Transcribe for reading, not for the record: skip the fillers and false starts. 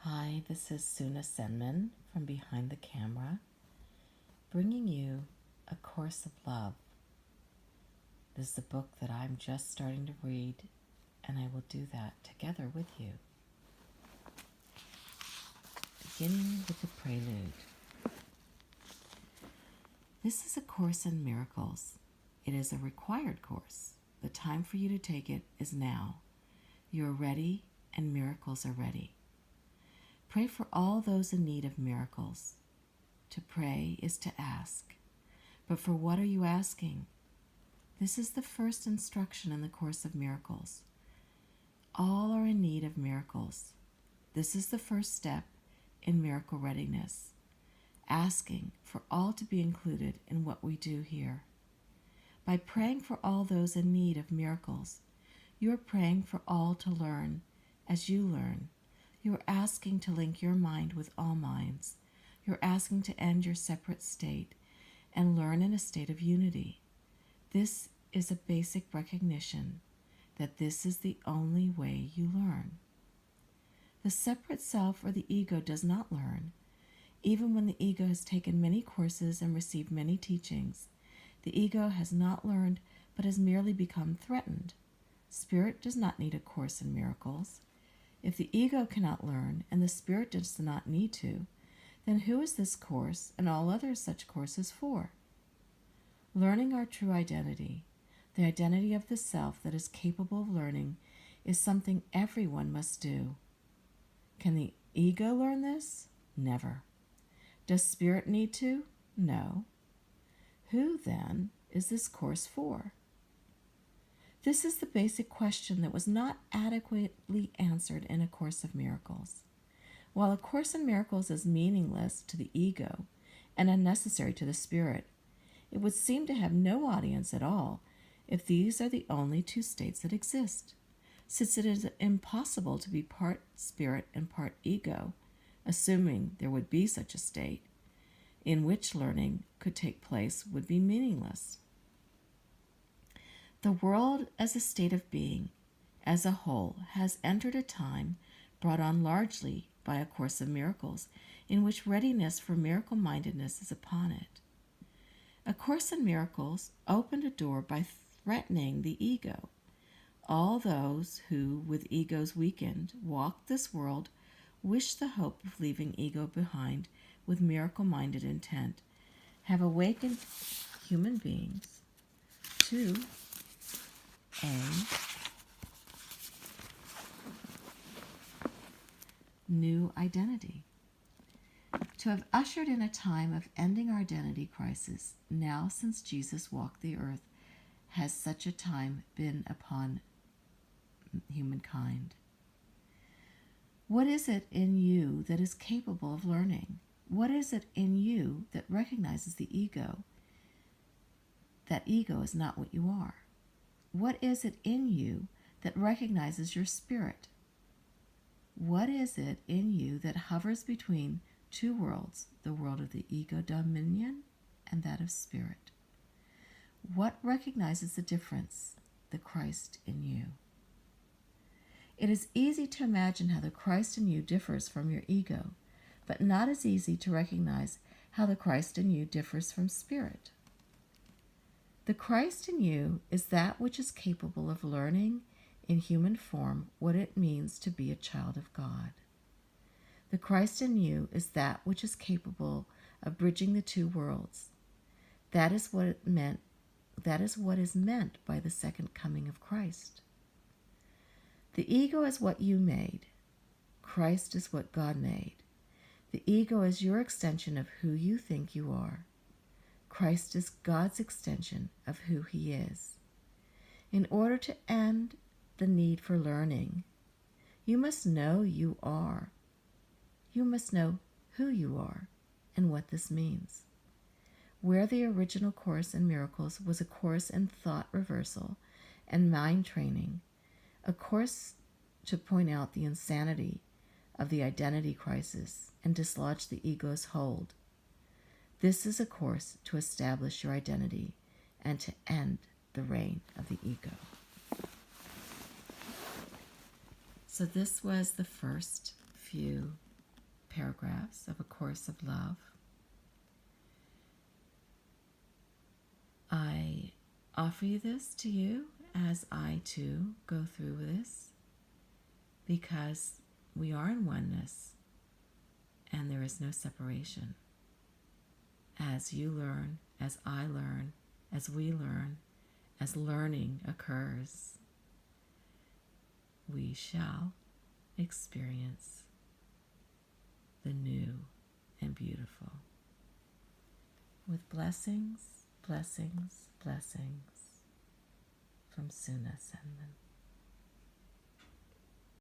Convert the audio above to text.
Hi, this is Suna Senman from Behind the Camera, bringing you A Course of Love. This is a book that I'm just starting to read, and I will do that together with you. Beginning with the prelude. This is a course in miracles. It is a required course. The time for you to take it is now. You are ready, and miracles are ready. Pray for all those in need of miracles. To pray is to ask. But for what are you asking? This is the first instruction in the Course of Miracles. All are in need of miracles. This is the first step in miracle readiness, asking for all to be included in what we do here. By praying for all those in need of miracles, you are praying for all to learn as you learn. You are asking to link your mind with all minds. You're asking to end your separate state and learn in a state of unity. This is a basic recognition that this is the only way you learn. The separate self or the ego does not learn. Even when the ego has taken many courses and received many teachings, the ego has not learned but has merely become threatened. Spirit does not need a course in miracles. If the ego cannot learn and the spirit does not need to, then who is this course and all other such courses for? Learning our true identity, the identity of the self that is capable of learning, is something everyone must do. Can the ego learn this? Never. Does spirit need to? No. Who, then, is this course for? This is the basic question that was not adequately answered in A Course of Miracles. While A Course in Miracles is meaningless to the ego and unnecessary to the spirit, it would seem to have no audience at all if these are the only two states that exist, since it is impossible to be part spirit and part ego, assuming there would be such a state, in which learning could take place would be meaningless. The world as a state of being, as a whole, has entered a time brought on largely by A Course of Miracles, in which readiness for miracle-mindedness is upon it. A Course in Miracles opened a door by threatening the ego. All those who, with egos weakened, walk this world, wish the hope of leaving ego behind with miracle-minded intent, have awakened human beings to a new identity. To have ushered in a time of ending our identity crisis, now since Jesus walked the earth, has such a time been upon humankind. What is it in you that is capable of learning? What is it in you that recognizes the ego? That ego is not what you are. What is it in you that recognizes your spirit? What is it in you that hovers between two worlds, the world of the ego dominion and that of spirit? What recognizes the difference? The Christ in you. It is easy to imagine how the Christ in you differs from your ego, but not as easy to recognize how the Christ in you differs from spirit. The Christ in you is that which is capable of learning in human form what it means to be a child of God. The Christ in you is that which is capable of bridging the two worlds. That is what is meant by the second coming of Christ. The ego is what you made. Christ is what God made. The ego is your extension of who you think you are. Christ is God's extension of who He is. In order to end the need for learning, you must know you are. You must know who you are and what this means. Where the original Course in Miracles was a course in thought reversal and mind training, a course to point out the insanity of the identity crisis and dislodge the ego's hold, this is a course to establish your identity and to end the reign of the ego. So this was the first few paragraphs of A Course of Love. I offer you this to you as I too go through this, because we are in oneness and there is no separation. As you learn, as I learn, as we learn, as learning occurs, we shall experience the new and beautiful. With blessings, blessings, blessings from Suna Senman.